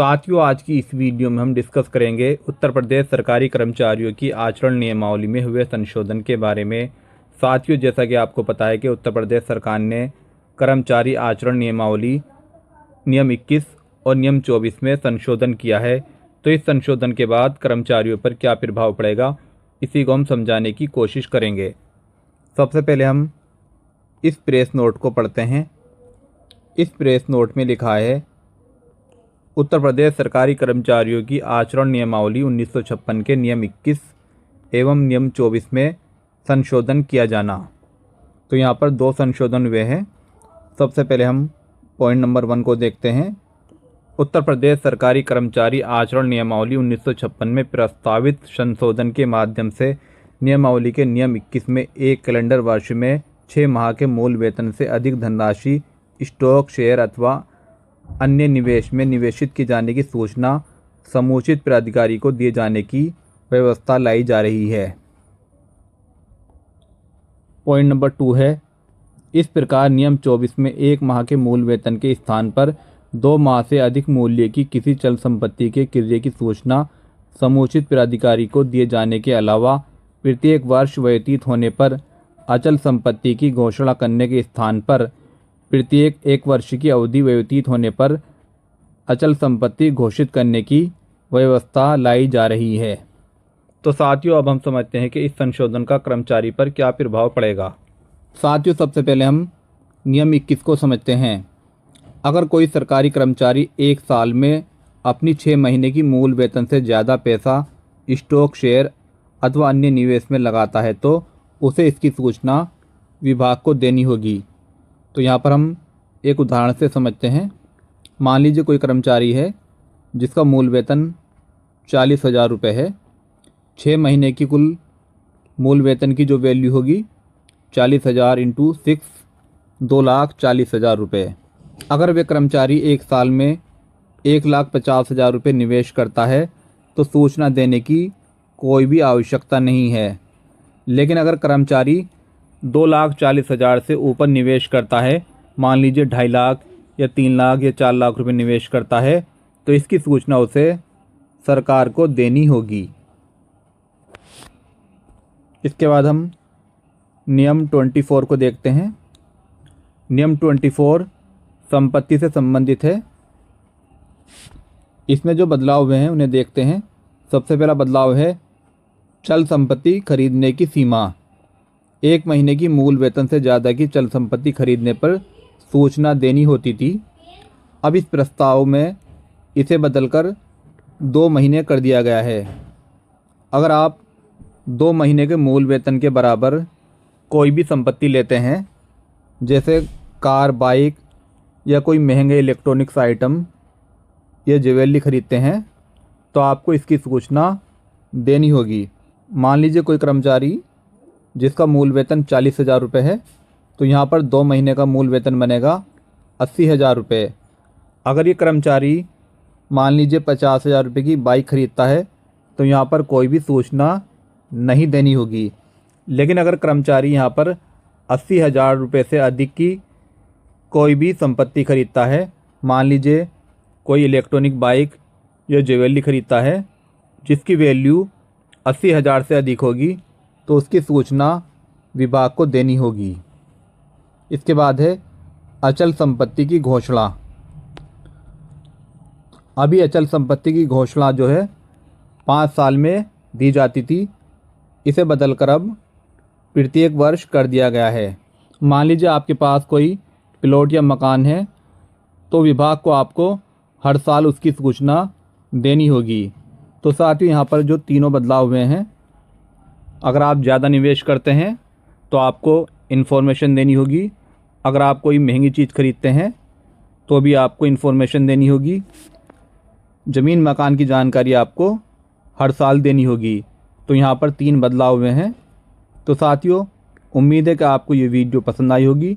साथियों, आज की इस वीडियो में हम डिस्कस करेंगे उत्तर प्रदेश सरकारी कर्मचारियों की आचरण नियमावली में हुए संशोधन के बारे में। साथियों, जैसा कि आपको पता है कि उत्तर प्रदेश सरकार ने कर्मचारी आचरण नियमावली नियम 21 और नियम 24 में संशोधन किया है। तो इस संशोधन के बाद कर्मचारियों पर क्या प्रभाव पड़ेगा, इसी को हम समझाने की कोशिश करेंगे। सबसे पहले हम इस प्रेस नोट को पढ़ते हैं। इस प्रेस नोट में लिखा है, उत्तर प्रदेश सरकारी कर्मचारियों की आचरण नियमावली 1956 के नियम 21 एवं नियम 24 में संशोधन किया जाना। तो यहाँ पर 2 संशोधन हुए हैं। सबसे पहले हम पॉइंट नंबर 1 को देखते हैं। उत्तर प्रदेश सरकारी कर्मचारी आचरण नियमावली 1956 में प्रस्तावित संशोधन के माध्यम से नियमावली के नियम 21 में एक कैलेंडर वर्ष में 6 माह के मूल वेतन से अधिक धनराशि स्टॉक, शेयर अथवा अन्य निवेश में निवेशित की जाने की सूचना समुचित प्राधिकारी को दिए जाने की व्यवस्था लाई जा रही है। पॉइंट नंबर 2 है, इस प्रकार नियम 24 में 1 माह के मूल वेतन के स्थान पर 2 माह से अधिक मूल्य की किसी चल संपत्ति के क्रय की सूचना समुचित प्राधिकारी को दिए जाने के अलावा प्रत्येक वर्ष व्यतीत होने पर अचल संपत्ति की घोषणा करने के स्थान पर प्रत्येक 1 वर्ष की अवधि व्यतीत होने पर अचल संपत्ति घोषित करने की व्यवस्था लाई जा रही है। तो साथियों, अब हम समझते हैं कि इस संशोधन का कर्मचारी पर क्या प्रभाव पड़ेगा। साथियों, सबसे पहले हम नियम 21 को समझते हैं। अगर कोई सरकारी कर्मचारी 1 साल में अपनी 6 महीने की मूल वेतन से ज़्यादा पैसा स्टॉक, शेयर अथवा अन्य निवेश में लगाता है तो उसे इसकी सूचना विभाग को देनी होगी। तो यहाँ पर हम एक उदाहरण से समझते हैं। मान लीजिए कोई कर्मचारी है जिसका मूल वेतन 40,000 रुपये है। 6 महीने की कुल मूल वेतन की जो वैल्यू होगी 40,000 इंटू 6, 2,40,000 रुपये। अगर वे कर्मचारी 1 साल में 1,50,000 रुपये निवेश करता है तो सूचना देने की कोई भी आवश्यकता नहीं है। लेकिन अगर कर्मचारी 2,40,000 से ऊपर निवेश करता है, मान लीजिए 2.5 लाख या 3 लाख या 4 लाख रुपए निवेश करता है, तो इसकी सूचना उसे सरकार को देनी होगी। इसके बाद हम नियम 24 को देखते हैं। नियम 24 संपत्ति से संबंधित है। इसमें जो बदलाव हुए हैं उन्हें देखते हैं। सबसे पहला बदलाव है चल संपत्ति खरीदने की सीमा। 1 महीने की मूल वेतन से ज़्यादा की चल संपत्ति खरीदने पर सूचना देनी होती थी। अब इस प्रस्ताव में इसे बदलकर 2 महीने कर दिया गया है। अगर आप 2 महीने के मूल वेतन के बराबर कोई भी संपत्ति लेते हैं, जैसे कार, बाइक या कोई महंगे इलेक्ट्रॉनिक्स आइटम या ज्वेलरी खरीदते हैं, तो आपको इसकी सूचना देनी होगी। मान लीजिए कोई कर्मचारी जिसका मूल वेतन 40,000 रुपये है, तो यहाँ पर 2 महीने का मूल वेतन बनेगा 80,000 रुपये। अगर ये कर्मचारी मान लीजिए 50,000 रुपये की बाइक खरीदता है, तो यहाँ पर कोई भी सूचना नहीं देनी होगी। लेकिन अगर कर्मचारी यहाँ पर 80,000 रुपये से अधिक की कोई भी संपत्ति खरीदता है, मान लीजिए कोई इलेक्ट्रॉनिक बाइक या ज्वेलरी खरीदता है जिसकी वैल्यू 80,000 से अधिक होगी, तो उसकी सूचना विभाग को देनी होगी। इसके बाद है अचल संपत्ति की घोषणा। अभी अचल संपत्ति की घोषणा जो है 5 साल में दी जाती थी, इसे बदलकर अब प्रत्येक वर्ष कर दिया गया है। मान लीजिए आपके पास कोई प्लॉट या मकान है, तो विभाग को आपको हर साल उसकी सूचना देनी होगी। तो साथ ही यहाँ पर जो तीनों बदलाव हुए हैं, अगर आप ज़्यादा निवेश करते हैं तो आपको इन्फॉर्मेशन देनी होगी। अगर आप कोई महंगी चीज़ खरीदते हैं तो भी आपको इन्फॉर्मेशन देनी होगी। ज़मीन मकान की जानकारी आपको हर साल देनी होगी। तो यहाँ पर 3 बदलाव हुए हैं। तो साथियों, उम्मीद है कि आपको ये वीडियो पसंद आई होगी।